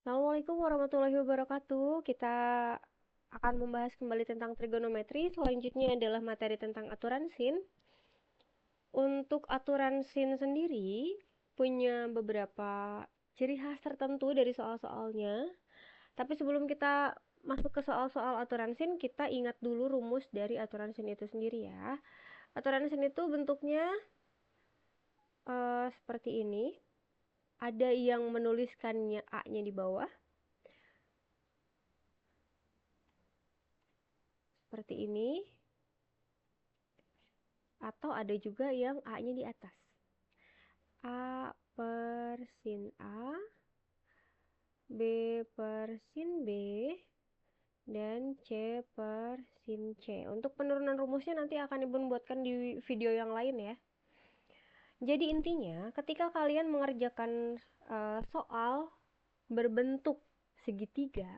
Assalamualaikum warahmatullahi wabarakatuh. Kita akan membahas kembali tentang trigonometri. Selanjutnya adalah materi tentang aturan sin. Untuk aturan sin sendiri punya beberapa ciri khas tertentu dari soal-soalnya. Tapi sebelum kita masuk ke soal-soal aturan sin, kita ingat dulu rumus dari aturan sin itu sendiri ya. Aturan sin itu bentuknya seperti ini. Ada yang menuliskannya A-nya di bawah, seperti ini. Atau ada juga yang A-nya di atas. A per sin A, B per sin B, dan C per sin C. Untuk penurunan rumusnya nanti akan Ibu buatkan di video yang lain ya. Jadi intinya ketika kalian mengerjakan soal berbentuk segitiga,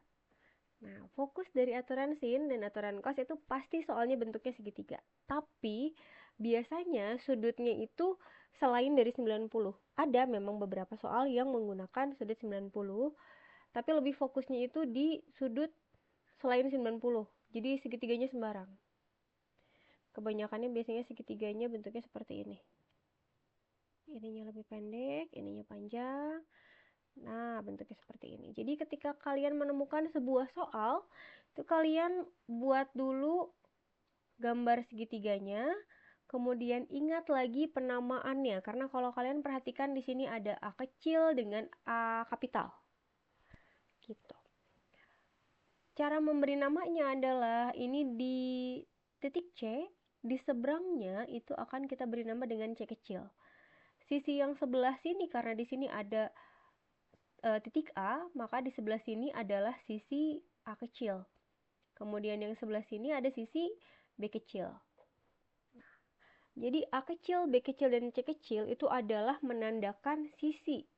nah fokus dari aturan sin dan aturan cos itu pasti soalnya bentuknya segitiga. Tapi biasanya sudutnya itu selain dari 90. Ada memang beberapa soal yang menggunakan sudut 90, tapi lebih fokusnya itu di sudut selain 90. Jadi segitiganya sembarang. Kebanyakannya biasanya segitiganya bentuknya seperti ini. Ininya lebih pendek, ininya panjang. Nah, bentuknya seperti ini. Jadi ketika kalian menemukan sebuah soal, itu kalian buat dulu gambar segitiganya, kemudian ingat lagi penamaannya. Karena kalau kalian perhatikan di sini ada A kecil dengan A kapital. Gitu. Cara memberi namanya adalah ini di titik C, di seberangnya itu akan kita beri nama dengan C kecil. Sisi yang sebelah sini karena di sini ada titik A, maka di sebelah sini adalah sisi A kecil. Kemudian yang sebelah sini ada sisi B kecil. Jadi A kecil, B kecil, dan C kecil itu adalah menandakan sisi.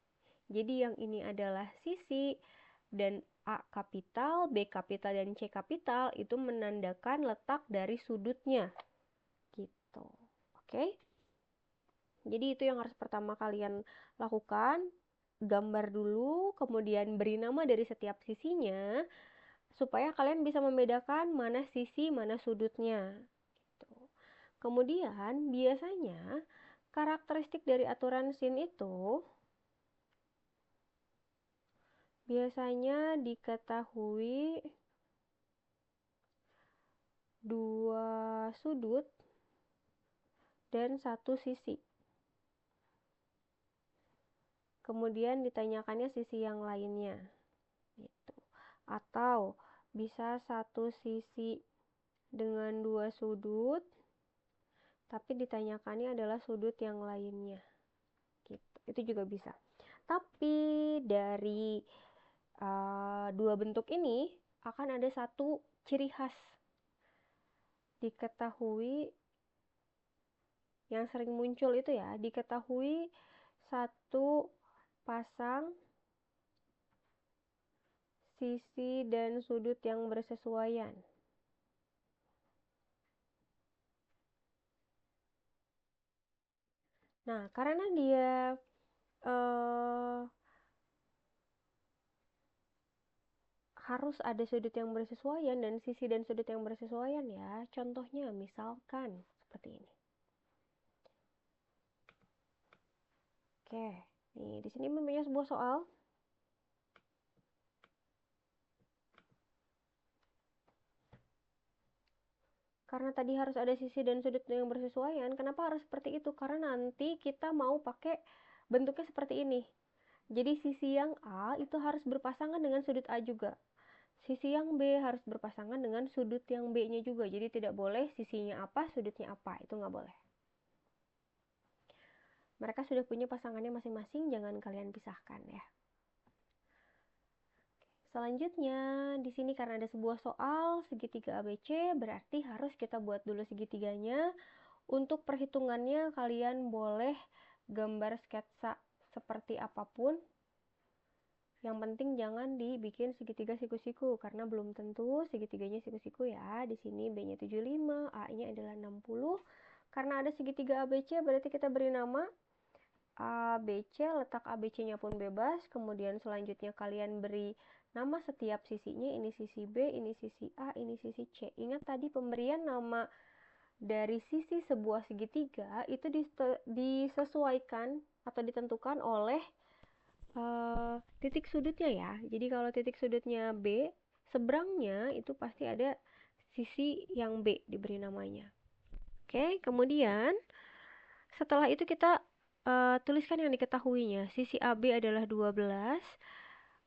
Jadi yang ini adalah sisi, dan A kapital, B kapital, dan C kapital itu menandakan letak dari sudutnya. Gitu. Oke? Jadi itu yang harus pertama kalian lakukan. Gambar dulu, kemudian beri nama dari setiap sisinya, supaya kalian bisa membedakan mana sisi, mana sudutnya. Gitu. Kemudian biasanya karakteristik dari aturan sin itu biasanya diketahui dua sudut dan satu sisi. Kemudian ditanyakannya sisi yang lainnya. Gitu. Atau bisa satu sisi dengan dua sudut, tapi ditanyakannya adalah sudut yang lainnya. Gitu. Itu juga bisa. Tapi dari dua bentuk ini akan ada satu ciri khas diketahui yang sering muncul itu ya, diketahui satu pasang sisi dan sudut yang bersesuaian. Nah, karena dia harus ada sudut yang bersesuaian dan sisi dan sudut yang bersesuaian ya. Contohnya misalkan seperti ini. Oke, nih di sini mempunyai sebuah soal. Karena tadi harus ada sisi dan sudut yang bersesuaian, kenapa harus seperti itu? Karena nanti kita mau pakai bentuknya seperti ini. Jadi sisi yang A itu harus berpasangan dengan sudut A juga. Sisi yang B harus berpasangan dengan sudut yang B-nya juga. Jadi tidak boleh sisinya apa, sudutnya apa. Itu nggak boleh. Mereka sudah punya pasangannya masing-masing, jangan kalian pisahkan ya. Selanjutnya, di sini karena ada sebuah soal segitiga ABC, berarti harus kita buat dulu segitiganya. Untuk perhitungannya, kalian boleh gambar sketsa seperti apapun. Yang penting jangan dibikin segitiga siku-siku, karena belum tentu segitiganya siku-siku ya. Di sini B-nya 75, A-nya adalah 60. Karena ada segitiga ABC, berarti kita beri nama ABC, letak ABC-nya pun bebas. Kemudian selanjutnya kalian beri nama setiap sisinya. Ini sisi B, ini sisi A, ini sisi C. Ingat tadi pemberian nama dari sisi sebuah segitiga itu disesuaikan atau ditentukan oleh titik sudutnya ya. Jadi kalau titik sudutnya B, seberangnya itu pasti ada sisi yang B diberi namanya. Oke, kemudian setelah itu kita tuliskan yang diketahuinya. Sisi AB adalah 12.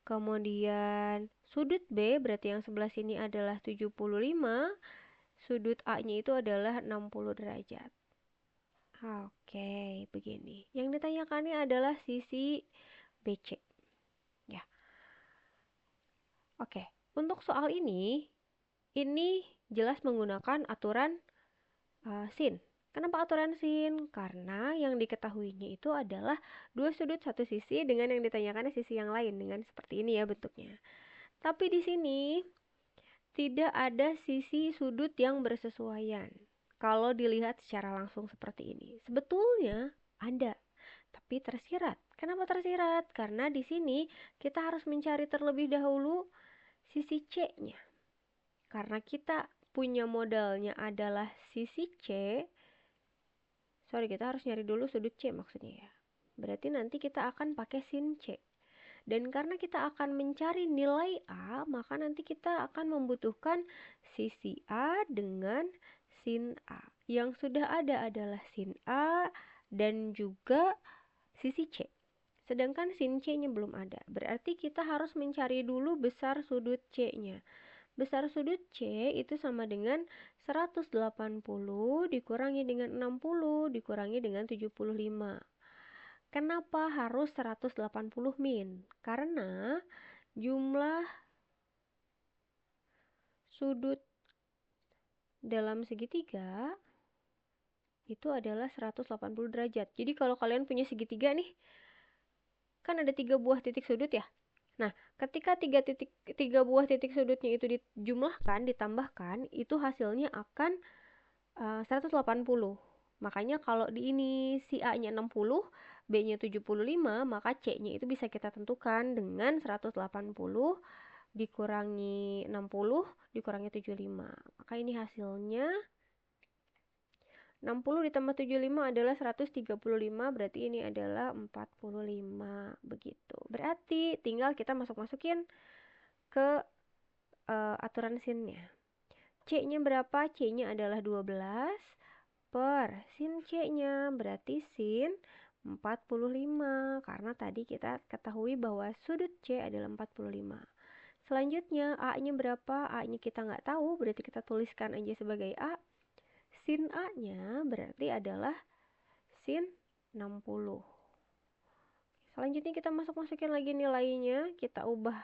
Kemudian sudut B berarti yang sebelah sini adalah 75. Sudut A-nya itu adalah 60 derajat. Oke, begini. Yang ditanyakan ini adalah sisi BC. Ya. Oke, untuk soal ini jelas menggunakan aturan sin. Kenapa aturan sin? Karena yang diketahuinya itu adalah dua sudut satu sisi dengan yang ditanyakannya sisi yang lain dengan seperti ini ya bentuknya. Tapi di sini tidak ada sisi sudut yang bersesuaian. Kalau dilihat secara langsung seperti ini, sebetulnya ada, tapi tersirat. Kenapa tersirat? Karena di sini kita harus mencari terlebih dahulu sisi C-nya. Karena kita punya modalnya adalah sisi C, kita harus nyari dulu sudut C maksudnya ya. Berarti nanti kita akan pakai sin C. Dan karena kita akan mencari nilai A, maka nanti kita akan membutuhkan sisi A dengan sin A. Yang sudah ada adalah sin A dan juga sisi C. Sedangkan sin C-nya belum ada. Berarti kita harus mencari dulu besar sudut C-nya. Besar sudut C itu sama dengan 180 dikurangi dengan 60 dikurangi dengan 75. Kenapa harus 180 min? Karena jumlah sudut dalam segitiga itu adalah 180 derajat. Jadi kalau kalian punya segitiga nih, kan ada 3 buah titik sudut ya. Nah, ketika 3 buah titik sudutnya itu dijumlahkan, ditambahkan, itu hasilnya akan 180. Makanya kalau di ini si A-nya 60, B-nya 75, maka C-nya itu bisa kita tentukan dengan 180 dikurangi 60 dikurangi 75. Maka ini hasilnya 60 ditambah 75 adalah 135, berarti ini adalah 45 begitu. Berarti tinggal kita masukin ke aturan sinnya. C-nya berapa? C-nya adalah 12 per sin C-nya berarti sin 45 karena tadi kita ketahui bahwa sudut C adalah 45. Selanjutnya A-nya berapa? A-nya kita nggak tahu, berarti kita tuliskan aja sebagai A. Sin A-nya berarti adalah sin 60. Selanjutnya kita masukin lagi nilainya, kita ubah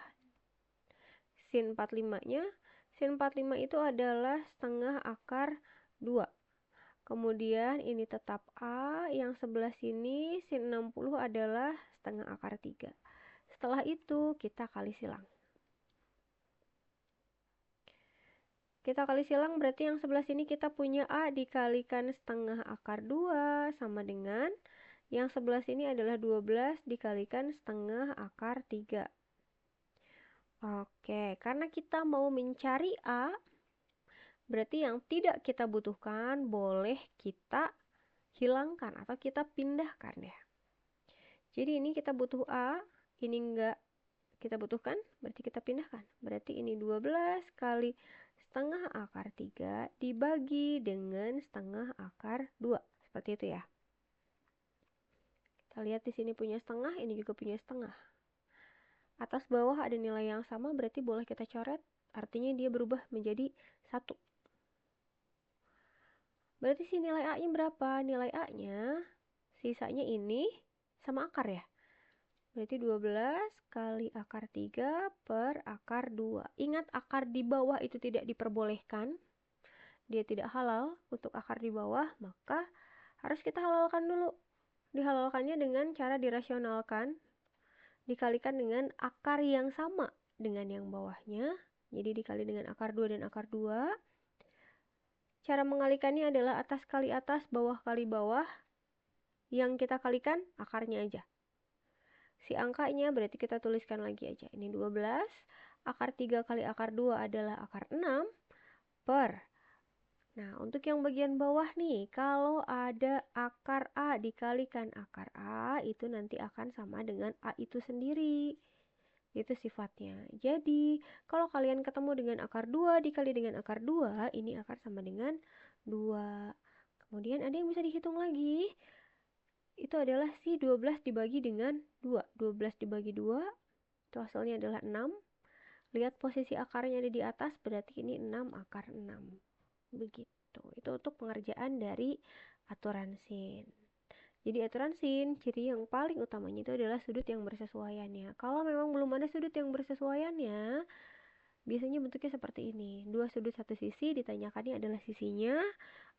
sin 45-nya. Sin 45 itu adalah setengah akar 2. Kemudian ini tetap A, yang sebelah sini sin 60 adalah setengah akar 3. Setelah itu kita kali silang. Kita kali silang berarti yang sebelah sini kita punya A dikalikan setengah akar 2 sama dengan yang sebelah sini adalah 12 dikalikan setengah akar 3. Oke, karena kita mau mencari A, berarti yang tidak kita butuhkan boleh kita hilangkan atau kita pindahkan ya. Jadi ini kita butuh A, ini enggak kita butuhkan, berarti kita pindahkan. Berarti ini 12 kali setengah akar 3 dibagi dengan setengah akar 2. Seperti itu ya. Kita lihat di sini punya setengah, ini juga punya setengah. Atas bawah ada nilai yang sama, berarti boleh kita coret. Artinya dia berubah menjadi 1. Berarti si nilai A-nya berapa? Nilai A-nya, sisanya ini sama akar ya. Berarti 12 kali akar 3 per akar 2. Ingat akar di bawah itu tidak diperbolehkan. Dia tidak halal untuk akar di bawah, maka harus kita halalkan dulu. Dihalalkannya dengan cara dirasionalkan. Dikalikan dengan akar yang sama dengan yang bawahnya. Jadi dikali dengan akar 2 dan akar 2. Cara mengalikannya adalah atas kali atas, bawah kali bawah. Yang kita kalikan akarnya aja. Si angkanya berarti kita tuliskan lagi aja. Ini 12. Akar 3 kali akar 2 adalah akar 6 per. Nah, untuk yang bagian bawah nih, kalau ada akar A dikalikan akar A, itu nanti akan sama dengan A itu sendiri. Itu sifatnya. Jadi, kalau kalian ketemu dengan akar 2 dikali dengan akar 2, ini akan sama dengan 2. Kemudian ada yang bisa dihitung lagi. Itu adalah si 12 dibagi dengan 2. 12 dibagi 2, itu hasilnya adalah 6. Lihat posisi akarnya ada di atas, berarti ini 6 akar 6. Begitu. Itu untuk pengerjaan dari aturan sin. Jadi aturan sin, ciri yang paling utamanya itu adalah sudut yang bersesuaiannya. Kalau memang belum ada sudut yang bersesuaiannya, biasanya bentuknya seperti ini. Dua sudut satu sisi ditanyakannya adalah sisinya,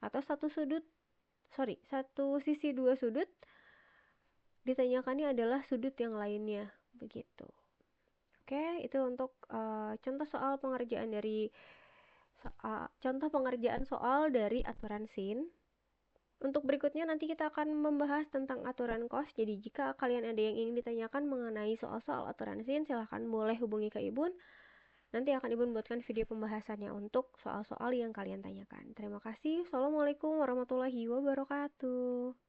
atau satu sisi dua sudut ditanyakannya adalah sudut yang lainnya. Begitu. Oke, itu untuk contoh soal pengerjaan dari contoh pengerjaan soal dari aturan sin. Untuk berikutnya nanti kita akan membahas tentang aturan kos. Jadi jika kalian ada yang ingin ditanyakan mengenai soal-soal aturan sin, silahkan boleh hubungi Kak Ibun. Nanti akan Ibun buatkan video pembahasannya untuk soal-soal yang kalian tanyakan. Terima kasih. Assalamualaikum warahmatullahi wabarakatuh.